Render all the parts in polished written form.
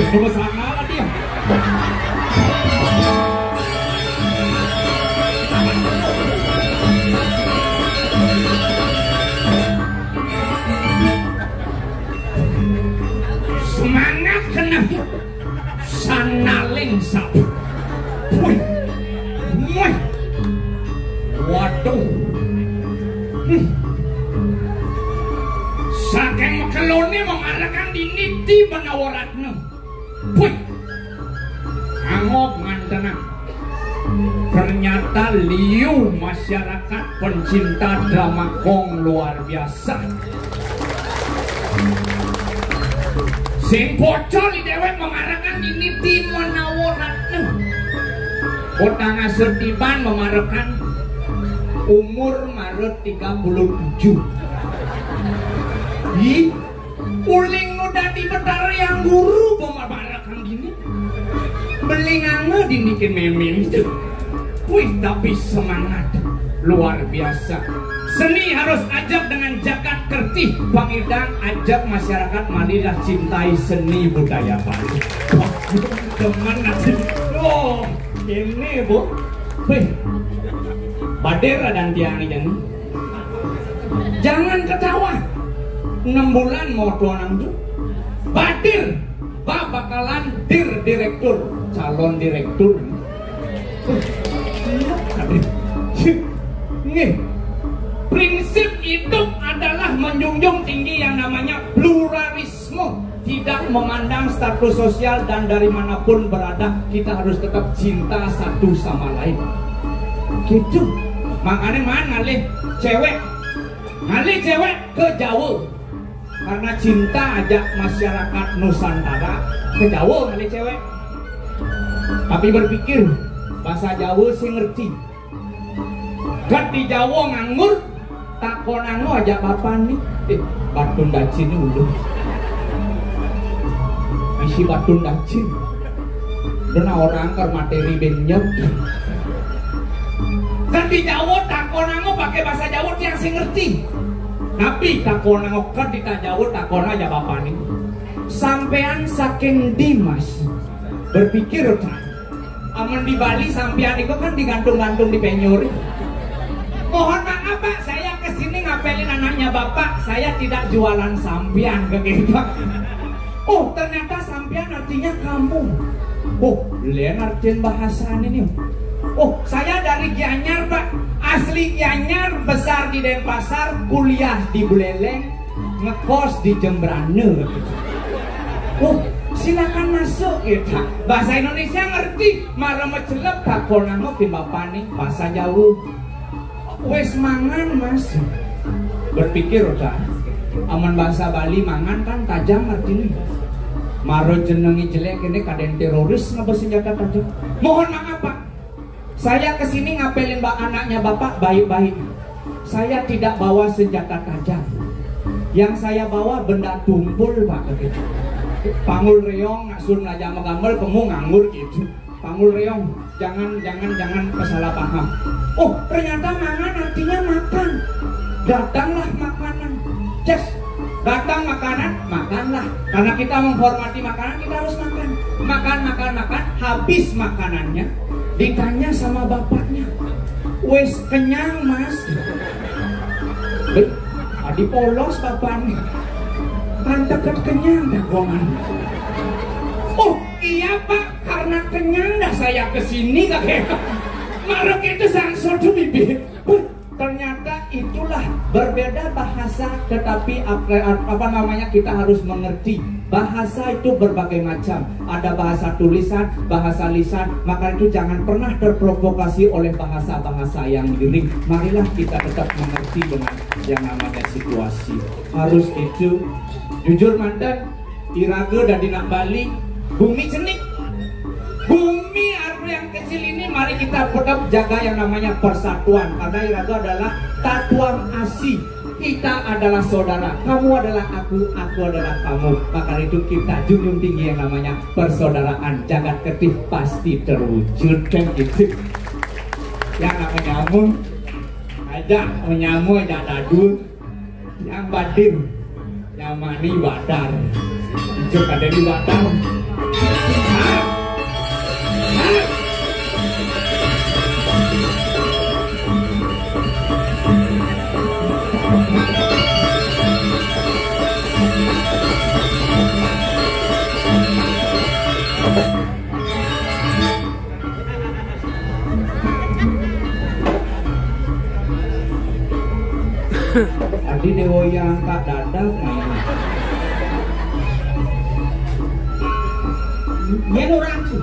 Cuma sana lah dia. Semangat kena sanaling sap. Wih, wih, waduh. Saking makelone mengarahkan diniti menawaratna. Wih, angop ngantenang. Ternyata liu masyarakat pencinta drama kong luar biasa. Sing bocor di dewek mengarahkan diniti menawaratna. Kota ngasertiban memarahkan umur Maret 37. Ih, uling nu dadi betara yang guru memarahkan gini. Belingange dinikin memin itu. Wih, tapi semangat luar biasa. Seni harus ajak dengan jagat kerti. Pangidang ajak masyarakat marilah cintai seni budaya Bali. Wah, teman nanti. Oh, ini bu. Wih, badera dan tiang ini. Jangan ketawa. 6 bulan mau tuanang tuh. Badir, bakalan direktur, calon direktur. Nih. Prinsip hidup adalah menjunjung tinggi yang namanya pluralisme. Tidak memandang status sosial dan dari manapun berada, kita harus tetap cinta satu sama lain. Gitu. Makanya ngalih cewek ke Jawa. Karena cinta ajak masyarakat Nusantara ke Jawa ngalih cewek. Tapi berpikir bahasa Jawa sih ngerti. Gak di Jawa nganggur. Takonan lu ajak kapan nih? Batun dacin dulu. Isi batun dacin. Dan orang ke materi benyep. Kan di Jawa takonan lu pakai bahasa Jawa yang sih ngerti. Tapi takonan lu kan di Jawa takonan aja kapan nih? Sampean saking Dimas berpikir kan? Aman di Bali sampean itu kan digantung-gantung di penyuri. Mohon maaf Pak, saya kesini ngapelin anaknya Bapak. Saya tidak jualan sampian ke kita. Oh, ternyata sampian artinya kamu. Oh, lihat artian bahasa ini. Oh, saya dari Gianyar Pak. Asli Gianyar, besar di Denpasar, kuliah di Buleleng, ngekos di Jembrane. Oh, silakan masuk kita. Bahasa Indonesia ngerti, marah mecelep takonan ngopi Bapak nih, bahasa Jawa. Wes mangan mas. Berpikir udah aman bahasa Bali mangan kan tajam artinya. Maro jenengi jelek ini kaden teroris ngapa senjata tajam. Mohon maaf Pak, saya kesini ngapelin anaknya Bapak baik-baik. Saya tidak bawa senjata tajam. Yang saya bawa benda tumpul Pak. Pangul reong ngasun aja gambar kamu nganggur gitu. Pangul reong, jangan salah paham. Oh, ternyata mangan artinya makan. Datanglah makanan. Cek, datang makanan, makanlah. Karena kita menghormati makanan, kita harus makan. Makan. Habis makanannya, ditanya sama bapaknya, wes kenyang mas? Adi polos bapaknya. Kan deket kenyang dagongan. Oh iya Pak, karena kenyang dah saya kesini kakek. Marok itu sang sodu bibir. Ternyata itulah berbeda bahasa, tetapi apa namanya kita harus mengerti bahasa itu berbagai macam. Ada bahasa tulisan, bahasa lisan. Maka itu jangan pernah terprovokasi oleh bahasa-bahasa yang lirik. Marilah kita tetap mengerti dengan yang namanya situasi. Harus itu. Jujur mandan, Iraga dan Dinak Bali, bumi cenik. Bumi Ardo yang kecil ini mari kita tetap jaga yang namanya persatuan. Karena Iraga adalah tatuang asi. Kita adalah saudara, kamu adalah aku adalah kamu. Maka itu kita junjung tinggi yang namanya persaudaraan. Jagat ketih pasti terwujud kan gitu. Yang namanya nyamun, ajak menyamu ajak dadul. Yang badir, yang mani badar. Jok ada di badar. Adi dewa yang tak dadak Nyen orang sih.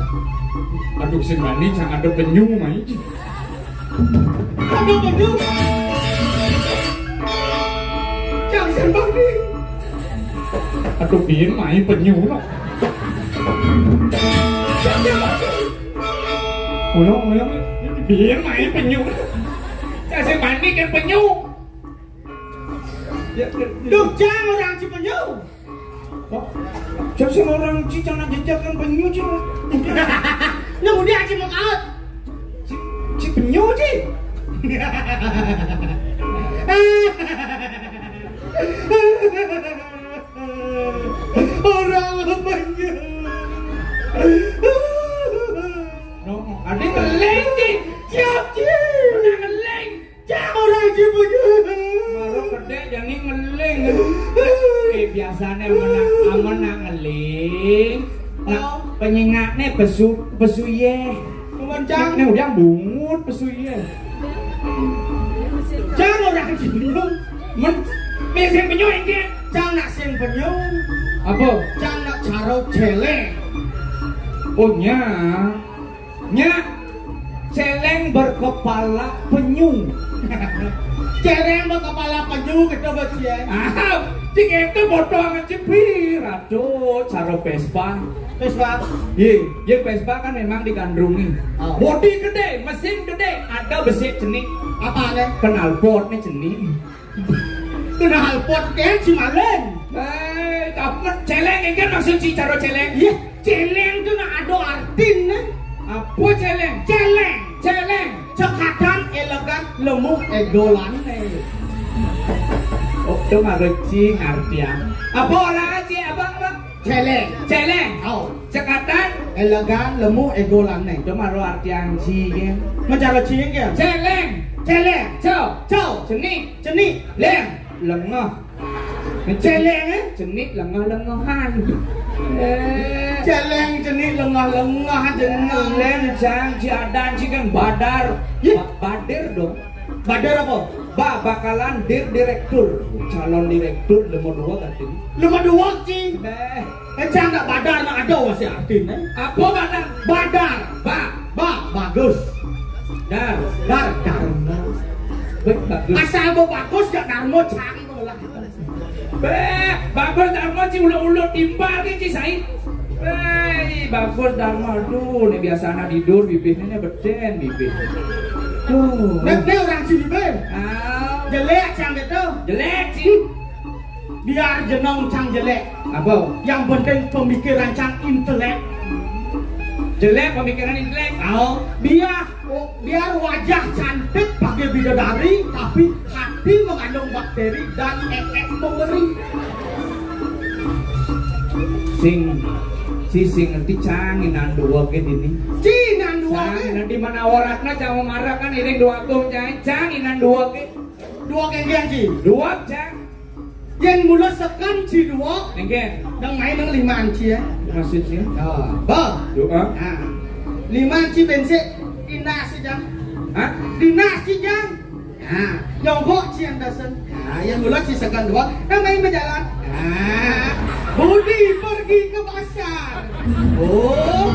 aduh sing mani cang ada penyu mai Ada penyu. Jangan sembang nih. aduh biar mai penyu no ulang biar mai penyu cang sing mani kan penyu Duh, jangan orang si penyu. cang sing orang cicang nak jejak kan penyu cing Nunggu dia aja mau kaut. si penyu cing Orang penyu. Adik ngeleng cing Siap sih. udah ngeleng Jangan orang si penyu. marung gede jadi ngeleng biasanya menang ngeling nah penyingaknya besu ye Mencang. ini udah bungut besu ye Jangan orang si penyu. biasanya penyu ini Jangan nak sing penyu. apa? Jangan nak caro celeng. oh nya celeng berkepala penyu Celeng berkepala penyu kita baca. cik itu bodoh ngecepir aduh cara Vespa Vespa. ye Vespa kan memang digandrungi Oh. bodi gede, mesin gede, ada besi jenik Apa nih? knalpot nih jenik Kenal pot kan si Malen. apa celeng ini kan maksud si cara celeng Iya, celeng tu nak ada artin nih. apa celeng? celeng Cekatan elegan lemuk egolan nih. oh itu ngareci artian apa orang aja apa? celeng Oh, cekatan elegan lemuk egolan nih. itu maru artian si kan Mencari cieng kan? celeng cow jenik leng. lengah Celeng eh? jenik lengahan Celeng jenis lengah-lengah jeneng. lem jang ciadan cikan badar Ya. badir dong Badar apa? bakalan direktur calon direktur nomor 2 katanya Lima dua cing. beh Jangan nak badar nak ada masih artin eh? apa badar Badar. Bagus. dar Darmo. bagus Asal mau bagus gak darmo cang lah. beh bagus darma ci ulo-ulo timpal ki ci Said bagus darma aduh ini biasanya tidur bibirnya beden bibir tuh Nek orang sini be. ah Jelek cang gitu. jelek sih Biar jenong cang jelek. apa Yang penting pemikiran cang intelek. jelek pemikiran intelek Oh, biar wajah cantik pakai bidadari, tapi hati mengandung bakteri dan mengeri. sing ngerti canginan dua ke ini Cinan dua ke, nanti mana warakna cang marah kan iring dua tuh canginan dua ke dua kengkeng ci. dua cang Yang mula sekan ci dua, nengken dan main dengan limaan ci ya. maksudnya Oh, bah. doa Nah, limaan ci bensin dinas ci jang. hah Dinas ci jang. Nah, yang kok ci yang dasen. Nah, yang mula ci sekan dua, dan main berjalan. Nah, Budi pergi ke pasar. Oh.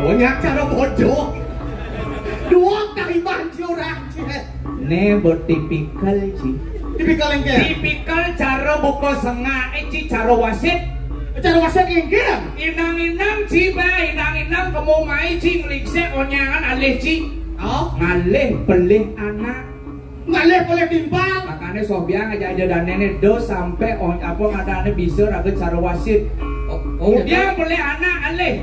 Banyak cara bodoh. Dua kali banci orang ci. ne bertipikal sih Tipikal yang kaya. tipikal cara buka sengah ci cara wasit Cara wasit yang kaya. inang-inang ci ba inang-inang kamu mai ci ngelikse onyangan alih ci Oh, ngalih pelih anak ngalih boleh timpal. makanya sobia ngajak aja dan nenek do sampai apa ngadane bisa raga cara wasit dia pelih anak alih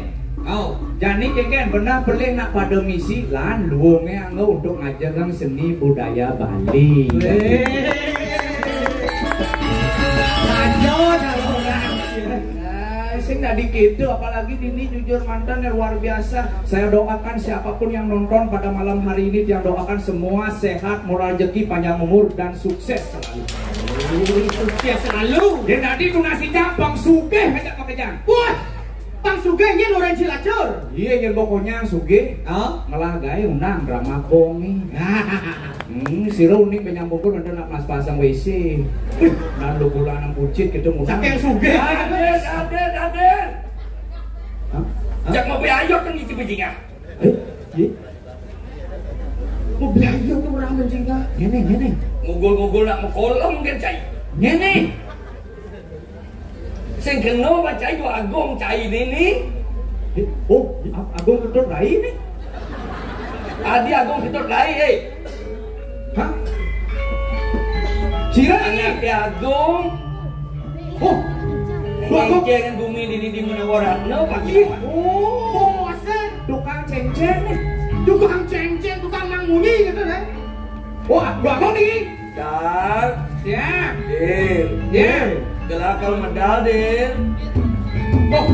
Oh, jadi kengken benar pelih nak pada misi lan luongnya anggo untuk ngajarkan seni budaya Bali lanjut kalau orang. tadi gitu, apalagi Dini jujur mantan yang luar biasa. Saya doakan siapapun yang nonton pada malam hari ini, yang doakan semua sehat, murah rezeki, panjang umur dan sukses selalu. Sukses selalu. Dan tadi tuh nasi campang sugeh aja pakai jang. Wah, Bang Sugeng ini orang Cilacap. Iya, yang pokoknya sugeh. Oh, Ngelagai undang drama bongi. Si Roni menyambungkan ada nak mas pasang WC. Nandu bulan pucit gitu mudah. Saking sugih. Aden. Jak mau beayo kan gitu bajingan. Mau belajar tuh orang menjingga. Ngene. Ngugul nak mekolong kan cai. Ngene. Sing keno ba cai do agong cai ini. Oh, Agung kedot rai nih. Adi agong ketut lai Hah? Cira Anak agong. Oh, Jangan bumi di Menawaran. No pagi. Oh, asal tukang cengceng nih. tukang ceng-ceng, tukang mangmuni gitu deh. Oh, Agung nih. Dar. Ya. Dir. Gelakal medal, Dir. Oh,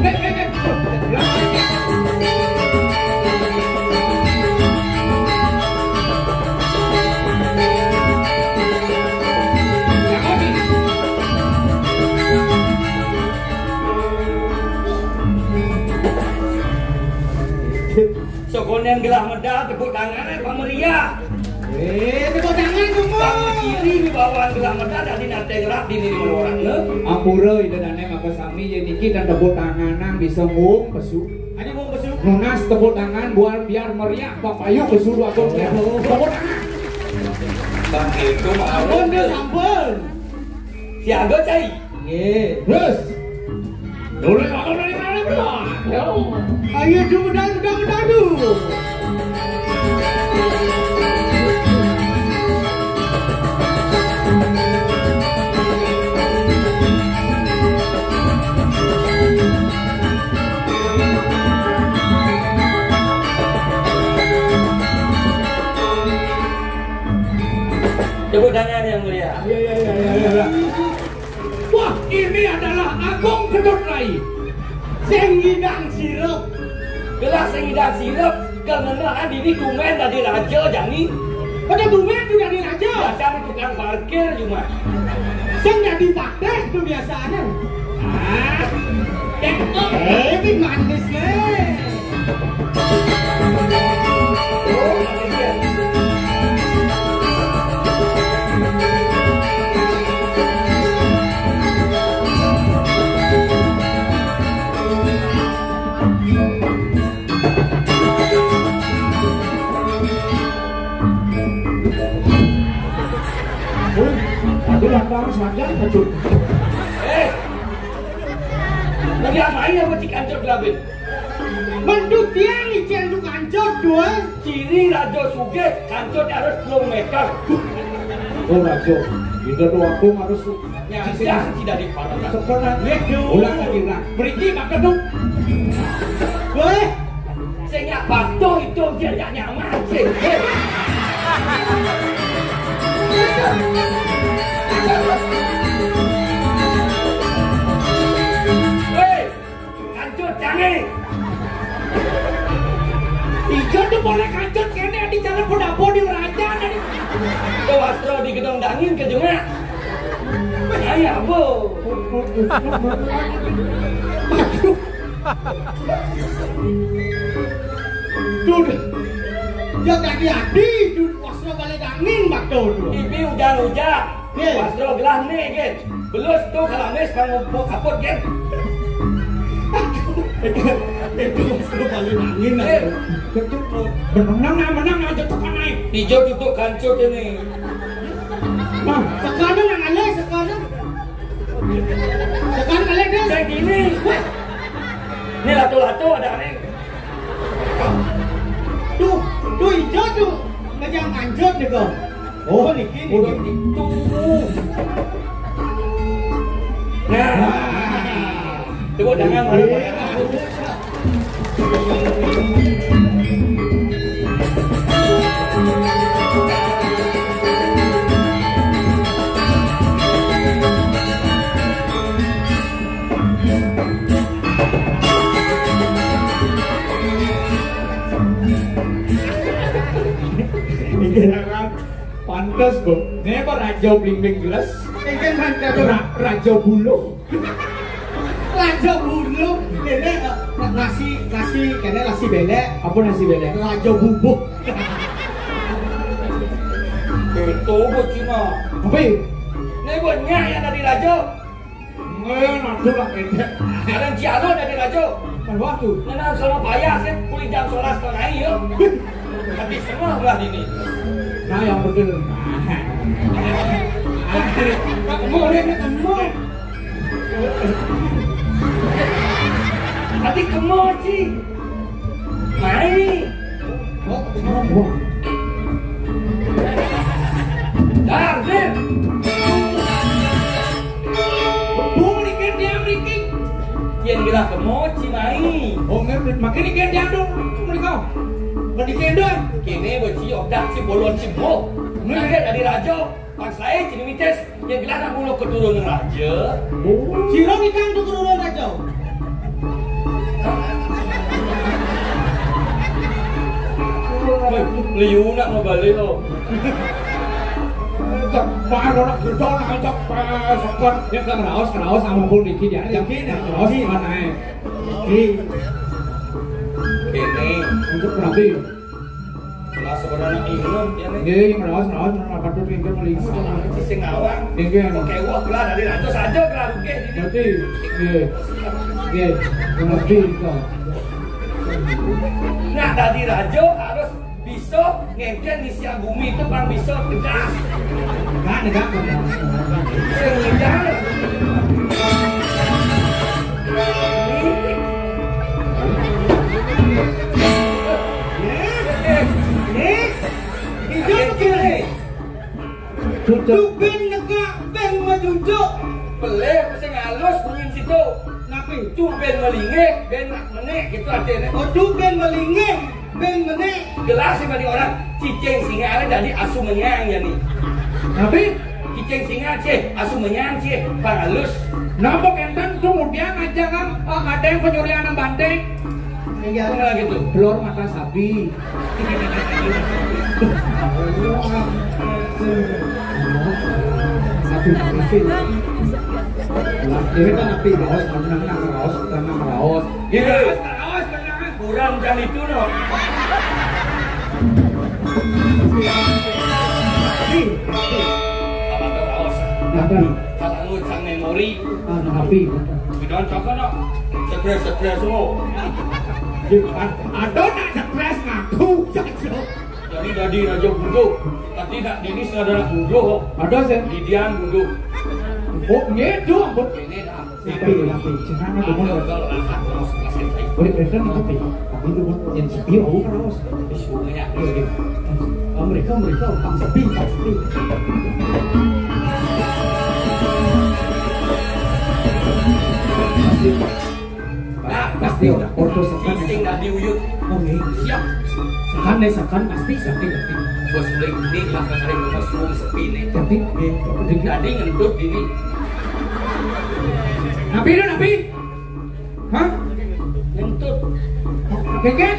Sokonen gelah medal tepuk tangan pameriah. Tepuk tangan kamu. Tangan kiri di bawah gelah medal dari nate gerak di Menawaran. Ampura ida dane maka sami ye niki dan tepuk tanganan bisa ngum pesu. Ada mau besuk. Nunas tepuk tangan buat biar meriah papayu pesu dua Agung ya. Tepuk tangan. Bang itu Ampun dia sampun. Si Ago cai. Nggih. Terus. Dulu Agung dari mana belum? Ayo mudah dulu. Tepuk tangan yang mulia. Ya. Wah, ini adalah Agung Kedut Rai. Sing ngidang sirup. Gelas sing ngidang sirup kengenaan diri kumen dari raja jani. Pada tumen juga di raja. Biasanya tukang parkir cuma. Sing jadi pateh tuh biasanya. Tapi manis nih. Oh, manis. Aduh, lapang sadar kacau. Lagi ngapain ya buat kancot gelabin? Mendut dia nih untuk kancot dua. Ciri raja suge kancot harus 10 meter. Oh, Rajo. Kita tuh Agung harus Nyasih tidak dipadakan. sekolah. Ulang lagi lah. Beriki maka dong. Weh, Saya nyak batu itu dia nyak nyaman sih. Hei, kancut canggih. Ijo tuh boleh kancut kene di jalan podapo di raja dari. Tuh Astro di gedung dangin ke Jumlah. Ayah bu. tuh. Ya tadi adi tuh wasra balik angin bak tuh. Ibi hujan-hujan. Ye. Astro gelah nih gen. Belus tuh kalamis pangumpul kaput gen. Itu wasra balik angin. Menang aja tekan naik. Hijau tutup kancut ini. Bang, Sekarang yang ale sekarang. Sekarang ale deh. Kayak gini. Ini latu-latu ada aneh. Tuh hijau tuh ngejang kancot nih kok. Oh niki nih. Itu. Nah. Tepuk tangan mari. Iki kan pantes, Bu. Nek apa raja blimbing gelas? Ikan mantap. Raja bulu. Raja bulu. Ini nasi kene nasi belek. Apa nasi belek? Raja bubuk. Itu Bu Cina. Apa? Ini banyak yang dari Rajo. Nadu lah ini. Ada yang Ciano dari Rajo. Waktu. Nana sama payah sih, kulit jam 11 setengah ya. Tapi semua belah ini. Nah yang betul. Kamu. Tapi kemoci. Mari. Dar, Bir. Bumlikin dia beriking. Yang bilang kemoci mari. Oh ngerti, makin ikan dia dong. Mereka. Beriking dong. Kini beci odak si bolon si bo. Mereka dari Rajo. Pas saya cini mites yang bilang nak bulu keturunan Raja. Cirong ikan keturunan Raja. Liu nak mau balik lo. Baru nak kita nak ajak sokon. Dia keraus sama bul dikit ya. Yang ini keraus mana? Kini Untuk berarti. kalau sebenarnya ingat ya nih. Dia keraus apa tuh tinggal melingkar. Sing awang. Tinggal. Oke, wah kelar dari Rajo saja kelar oke. Berarti, berarti itu. Nah dari Rajo harus bisa ngengken isi bumi itu bang bisa tegas. Enggak. Sengaja. Duduk ben negak ben majujuk. Pelih mesti ngalus bunyin situ. Napi? Tu ben melingih, ben nak menek gitu artinya. Duduk ben melingih ben menek. Gelas sih bagi orang cicing singa jadi asu menyang ya nih. Tapi, Cicing singa cie, asu menyang cie, bang halus. nampak enten kemudian aja kan ada yang penyurian banteng. Apa gitu? Telur mata sapi. Sapi sapi. Ini kan api raos, karena raos. Iya, kurang kan itu no. Kalau terus, kalau ngucap memori, Api. tidak cakap no. Stres semua. Ada nak stres ngaku saja. Jadi Raja Buduk, tapi nak Dinis adalah Buduk. Ada sih. Didian Buduk. Oh, gitu ampun. Ini dah. Api. Jangan ada Kalau mana. lahat terus kasih saya. Boleh bener nih api. Api itu pun yang sepi aku raos. Isunya. Mereka utang sepi. Pasti udah ordo sekan. Sing dah diuyut. Oke. Siap. Sekan pasti sepi. Bos beli ini makan hari mushroom sepi nih. Tapi Jadi ngentut ini. Napi. Hah? Ngentut. Keket?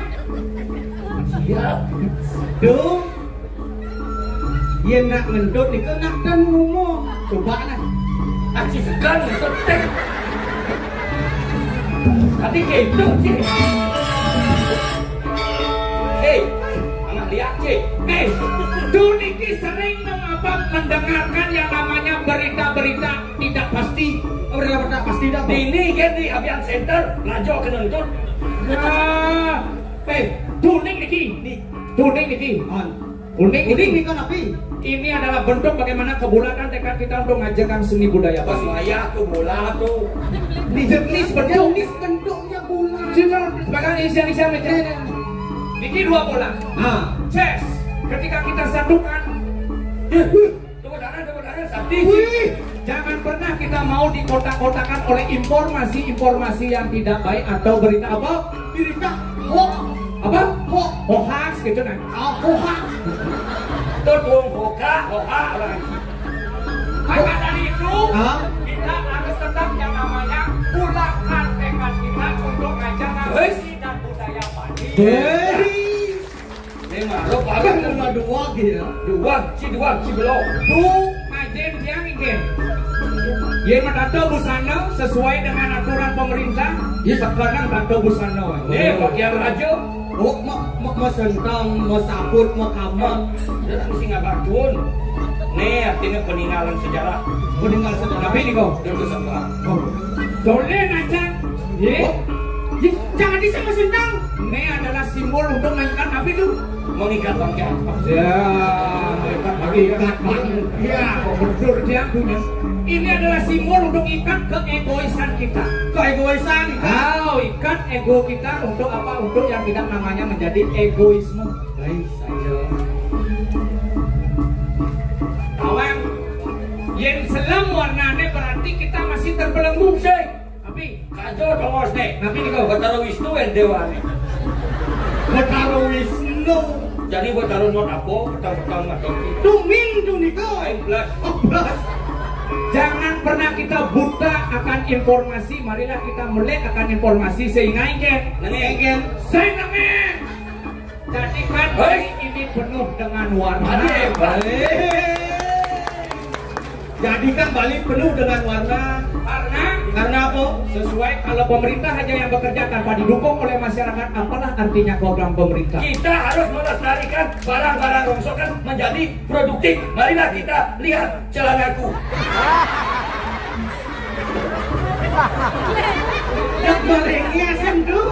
Siap. Duh. Dia nak ngendut ni kau nak dan ngomong. Coba lah. Aci segan ngentut tek. Tadi gitu sih. Hei, anak lihat sih. Duniki sering mendengarkan yang namanya berita-berita tidak pasti. Berita pasti dah. Ini kan di Avian Center, Rajo kenentut. Nah, tuning niki. Unik Ini ini. kan api. Ini adalah bentuk bagaimana kebulatan tekad kita untuk mengajarkan seni budaya Pas Bali. maya tuh bola tuh. Jenis bentuk. bentuknya bulan. Sebagai Indonesia meja. Niki dua bola. Chess. Ketika kita satukan, Tepuk tangan, sakti. jangan pernah kita mau dikotak-kotakan oleh informasi-informasi yang tidak baik atau berita apa? Berita hoax. Apa? Hoax gitu nah. Hoax. Tuh tuang hoka lagi. Maka dari itu, Hah? kita harus tetap yang namanya pulangkan tekad kita untuk mengajarkan Wes. seni dan budaya Bali. Hei. marok Kan cuma dua gitu. dua ci belum. Tuh, majen yang ingin. Yang tato busana sesuai dengan aturan pemerintah. Sekarang tato busana. Nih pakaian raja. Oh, mau sentang, mau sabut, mau kamar. Dia mesti ngabakun. Nih artinya peninggalan sejarah. Meninggal sejarah. Tapi ini kok. Dia bersama. Boleh aja. Jangan disama sentang. Ini adalah simbol untuk mengikat api tuh. Mengikat pakaian. Ya, ikat bang. Ya, betul dia punya. Ini adalah simbol untuk ikat keegoisan kita. Keegoisan. Ikat ego kita untuk apa? Untuk yang tidak namanya menjadi egoisme. Baik saja. Kawan, yang selam warnanya berarti kita masih terbelenggu. Tapi Kajo tongos nih. Tapi nih kau Batara Wisnu yang dewa nih. Batara Wisnu. Jadi batara not apa? Petang-petang matang. Tuming Duniko. Plus. jangan pernah kita buta akan informasi. Marilah kita melek akan informasi sehingga ingin saya nengen. Jadikan hari ini penuh dengan warna. Jadikan Bali penuh dengan warna. Karena apa? Sesuai kalau pemerintah hanya yang bekerja tanpa didukung oleh masyarakat, apalah artinya program pemerintah? Kita harus melestarikan barang-barang rongsokan menjadi produktif. Marilah kita lihat celanaku. Yang malengnya sendu.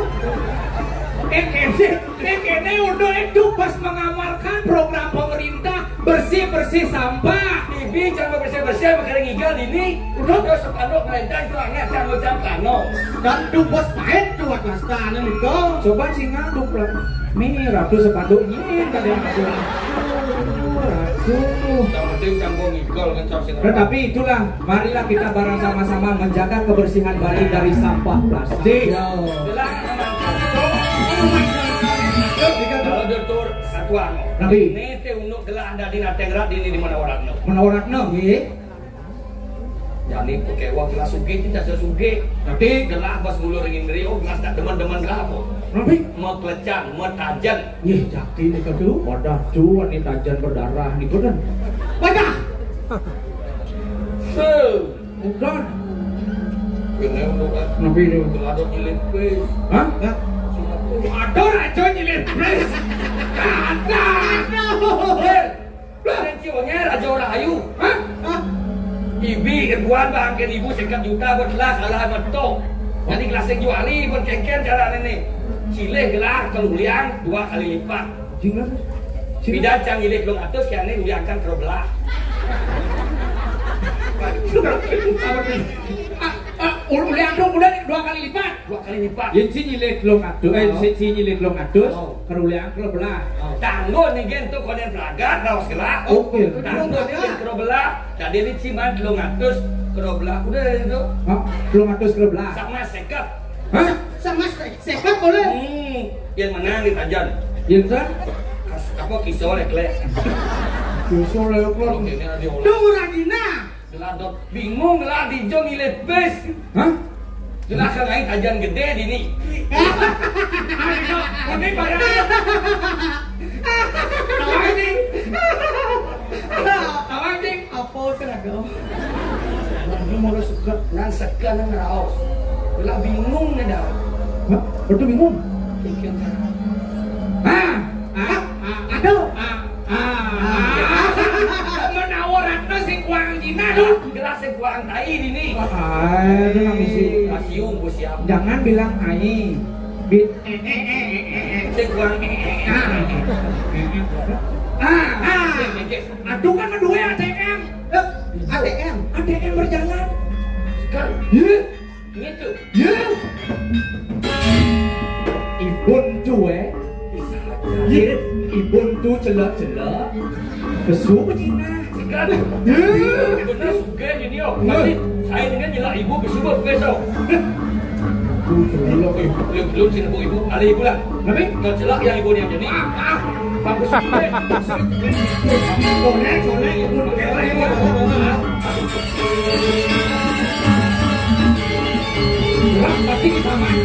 Ini udah itu pas mengamalkan program pemerintah bersih-bersih sampah. Bibi jangan bersih-bersih makanya ngigal ini. Udah sepanduk melentang itu hanya jangan plano. Dan tu bos pahit tu atlastan Niko. Coba singa duplat. Nih ratu sepanduknya kadang ratu. Jangan ngigal kan cak. Tetapi itulah, marilah kita bareng sama-sama menjaga kebersihan Bali dari sampah plastik. Kalau dokter satuan. Nabi. Ini teh untuk gelah anda di Natengrat ini di mana waratno. Menawaratno, nggih. Jadi pakai uang gelas suge tidak sesuge. Tapi gelah pas bulu ringin rio gelas tak deman-deman gelah apa. Nabi. Mau kelecang, mau tajan. Ih, jaki nih kadu. Wadah cuan nih tajan berdarah nih kan. Wadah. Bukan. Ini untuk kan. Nabi ini. Gelah dok nyilip pes. Hah? Ada raja nyilip pes. Ada. Ada ciumnya Raja Rahayu. Hah? Ibi ribuan bangkit ibu 1 juta buat gelas salah betul. Jadi gelas yang juali buat kengken cara ini. Cileh gelas keluliang 2 kali lipat. Jingan. Bidacang nyilih belum atus kiane uliangkan kerobelah. Uliang dong udah 2 kali lipat. 2 kali lipat. Yang si nyilih belum atus, si nyilih belum atus, keruliang kerobelah. Tanggo nih gen tuh konen pelagat rawas gelah. Oke. Tanggo nih gen kerobelah. Tadi ini ciman belum atus kerobelah. Udah itu. Hah? Belum atus kerobelah. Sama sekap. Hah? Sama sepak boleh. Yang menang di Tajan. Yang kan? Apa kisah leklek. Justru lelok. Ini ada olah. Tunggu Radina. Geladot bingung lah di jong ngilet bes. Hah? Jelas kan aing Tajan gede di ini. Ini barang. Tawain. Tawain. Apa seragam? Ini mau suka. Nan sekan nan raos. Lah bingung nih dah. Hah? Betul bingung. Pikir Aduh. Menawaratna si kuang jina tuh. gelas yang kuang tai di ini. Aduh nangisi. Kasium bos siap. Jangan bilang ai. Bit. Sing kuang. Aduh kan kedua ATM. ATM. ATM berjalan. Kan. Ye. Gitu. Ye. Ibun cuy. Bisa Ye. Ibun tu celak-celak. Kesu Cina. kan? Benar suka ini yo. Nanti saya dengan jelas ibu besok besok. Belum sini bu ibu, ada ibu lah. Tapi kalau celak yang ibu yang jadi. Bagus. Boleh ibu pakai pasti kita main.